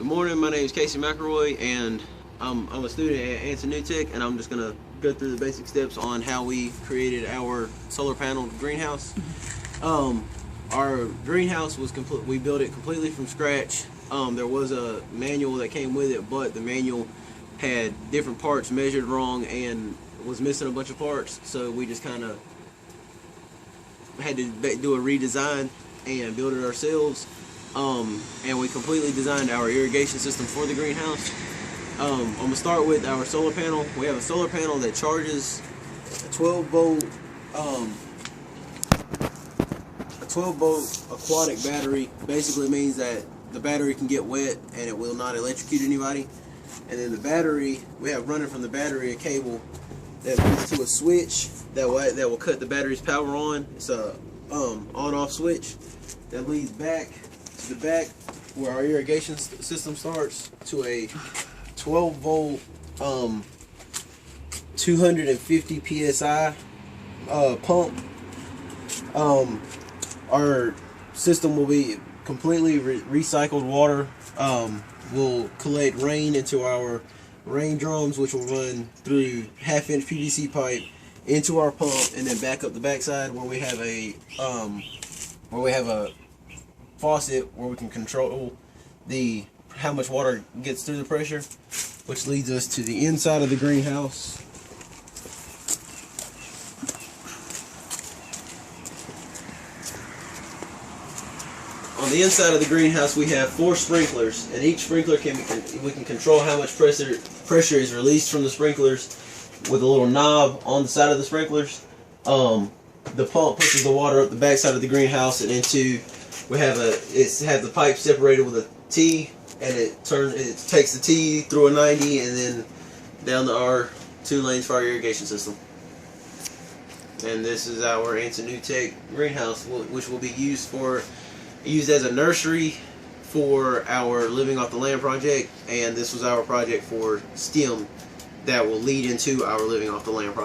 Good morning, my name is Casey McElroy, and I'm a student at Anson New Tech, and I'm just going to go through the basic steps on how we created our solar panel greenhouse. Our greenhouse was complete. We built it completely from scratch. There was a manual that came with it, but the manual had different parts measured wrong and was missing a bunch of parts, so we just kind of had to do a redesign and build it ourselves. And we completely designed our irrigation system for the greenhouse. I'm going to start with our solar panel. We have a solar panel that charges a 12 volt aquatic battery. Basically means that the battery can get wet and it will not electrocute anybody. And then the battery, we have running from the battery a cable that leads to a switch that will cut the battery's power on. It's a on-off switch that leads back to the back where our irrigation system starts to a 12 volt 250 psi pump. Our system will be completely recycled water. We'll collect rain into our rain drums, which will run through half-inch PVC pipe into our pump and then back up the backside where we have a faucet where we can control how much water gets through the pressure, which leads us to the inside of the greenhouse. On the inside of the greenhouse, we have 4 sprinklers, and each sprinkler we can control how much pressure is released from the sprinklers with a little knob on the side of the sprinklers. The pump pushes the water up the backside of the greenhouse and into. It has the pipe separated with a T, and it takes the T through a 90 and then down to our 2 lanes for our irrigation system. And this is our Anson New Tech greenhouse, which will be used as a nursery for our Living Off the Land project, and this was our project for STEM that will lead into our Living Off the Land project.